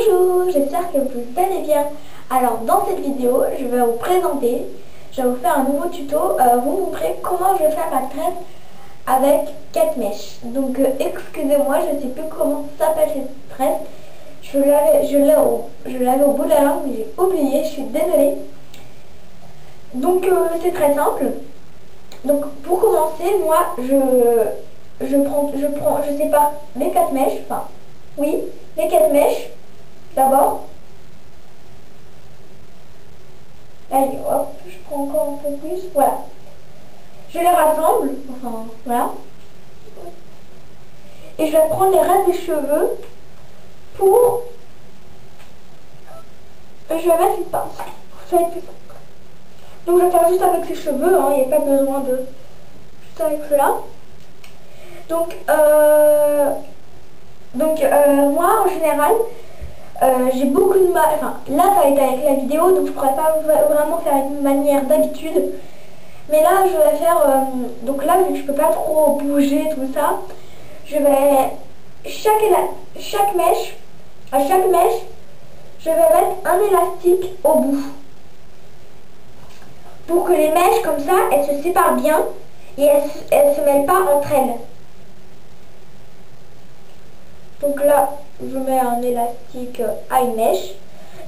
Bonjour, j'espère que vous allez bien. Alors dans cette vidéo, je vais vous présenter, je vais vous faire un nouveau tuto, vous montrer comment je fais ma tresse avec 4 mèches. Donc excusez-moi, je ne sais plus comment s'appelle cette tresse. Je l'avais au bout de la langue, mais j'ai oublié, je suis désolée. Donc c'est très simple. Donc pour commencer, moi je sépare les 4 mèches, enfin oui, les 4 mèches d'abord. Allez, hop, je prends encore un peu plus, voilà. Je les rassemble, enfin voilà. Et je vais prendre les restes des cheveux pour... Je vais mettre une pince, ça va être plus simple. Donc je vais faire juste avec les cheveux, il n'y a pas besoin de... Juste avec cela. Donc, moi en général, j'ai beaucoup de mal, enfin là ça va être avec la vidéo, donc je pourrais pas vraiment faire une manière d'habitude. Mais là je vais faire, donc là vu que je peux pas trop bouger tout ça, je vais, chaque mèche, à chaque mèche, je vais mettre un élastique au bout. Pour que les mèches comme ça, elles se séparent bien et elles se mêlent pas entre elles. Donc là, je mets un élastique à une mèche.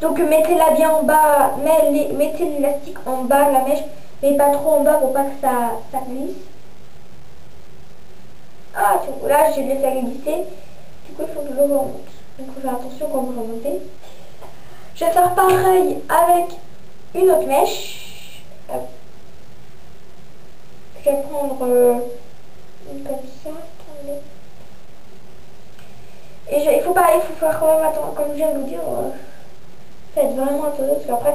Donc mettez-la bien en bas, mettez l'élastique en bas de la mèche, mais pas trop en bas pour pas que ça glisse. Ah, là, je l'ai fait glisser. Du coup, il faut que je le remonte. Donc, il faut faire attention quand vous remontez. Je vais faire pareil avec une autre mèche. Hop. Je vais prendre une comme ça. Attendez. Et il faut faire quand même attention, comme je viens de vous dire, faites vraiment attention parce qu'après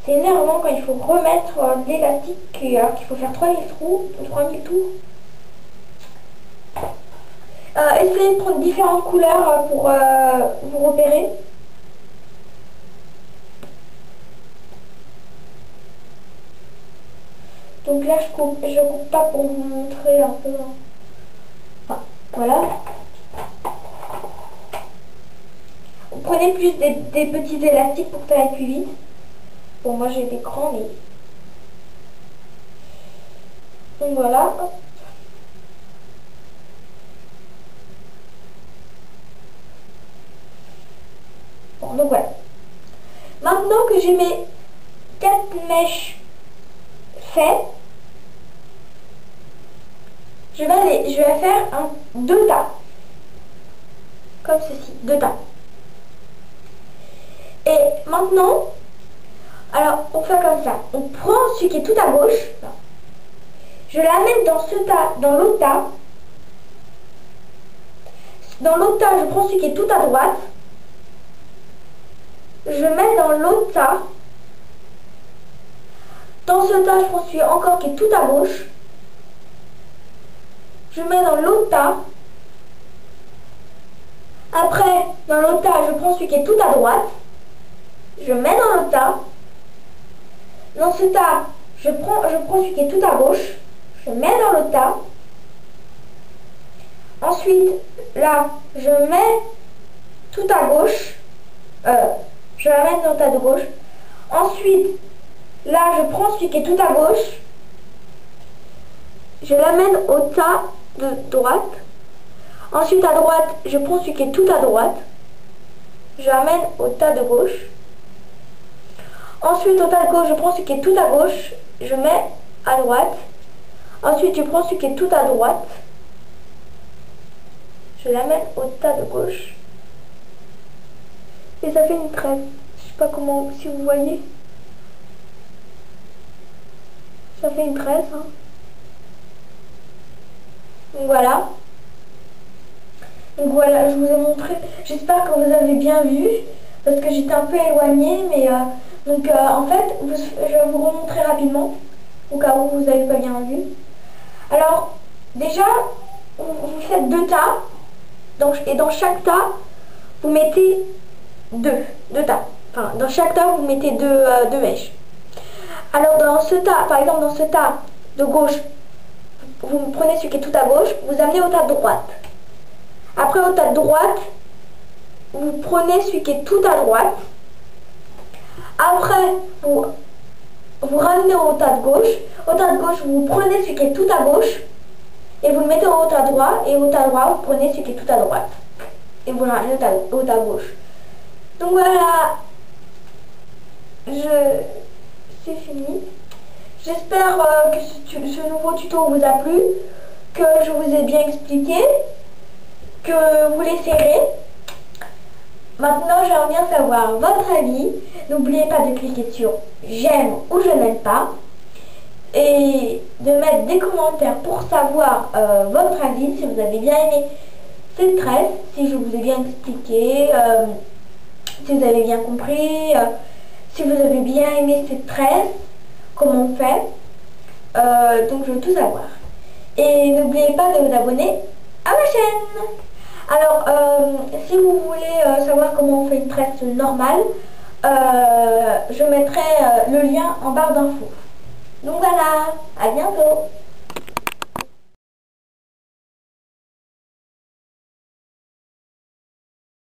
c'est énervant quand il faut remettre l'élastique alors qu'il faut faire 3000 trous ou 3000 tours. Essayez de prendre différentes couleurs pour vous repérer. Donc là je coupe pas pour vous montrer un peu. Enfin, voilà. Vous prenez plus des petits élastiques pour que ça aille plus vite. Bon, moi j'ai des grands, mais... Donc voilà. Bon, donc voilà. Maintenant que j'ai mes 4 mèches faites, je vais faire deux tas. Comme ceci, deux tas. Et maintenant, alors on fait comme ça. On prend celui qui est tout à gauche. Je l'amène dans ce tas, dans l'autre tas. Dans l'autre tas, je prends celui qui est tout à droite. Je mets dans l'autre tas. Dans ce tas, je prends celui encore qui est tout à gauche. Je mets dans l'autre tas. Après, dans l'autre tas, je prends celui qui est tout à droite. Je mets dans l'autre tas. Dans ce tas, je prends celui qui est tout à gauche. Je mets dans l'autre tas. Ensuite, là, je mets tout à gauche. Je l'amène dans le tas de gauche. Ensuite, là, je prends celui qui est tout à gauche. Je l'amène au tas de droite. Ensuite, à droite, je prends celui qui est tout à droite. Je l'amène au tas de gauche. Ensuite, au tas de gauche, je prends celui qui est tout à gauche. Je mets à droite. Ensuite, je prends celui qui est tout à droite. Je l'amène au tas de gauche. Et ça fait une tresse. Je sais pas comment, si vous voyez. Ça fait une tresse. Hein. Donc voilà. Donc voilà, je vous ai montré. J'espère que vous avez bien vu. Parce que j'étais un peu éloignée. Mais en fait, je vais vous remontrer rapidement. Au cas où vous n'avez pas bien vu. Alors, déjà, vous faites deux tas. Et dans chaque tas, vous mettez deux tas. Enfin, dans chaque tas, vous mettez deux mèches. Alors, dans ce tas, par exemple, dans ce tas de gauche, vous prenez celui qui est tout à gauche, vous amenez au tas de droite. Après, au tas de droite, vous prenez celui qui est tout à droite. Après, vous ramenez au tas de gauche. Au tas de gauche, vous prenez celui qui est tout à gauche. Et vous le mettez au tas droit. Et au tas droit, vous prenez celui qui est tout à droite. Et vous le ramenez au tas gauche. Donc voilà. C'est fini. J'espère que ce nouveau tuto vous a plu. Que je vous ai bien expliqué. Que vous l'essayerez. Maintenant, j'aimerais bien savoir votre avis. N'oubliez pas de cliquer sur j'aime ou je n'aime pas. Et de mettre des commentaires pour savoir votre avis, si vous avez bien aimé cette tresse, si je vous ai bien expliqué, si vous avez bien compris, si vous avez bien aimé cette tresse, comment on fait. Donc je veux tout savoir. Et n'oubliez pas de vous abonner à ma chaîne. Alors, si vous voulez savoir comment on fait une tresse normale, je mettrai le lien en barre d'infos. Donc voilà, à bientôt.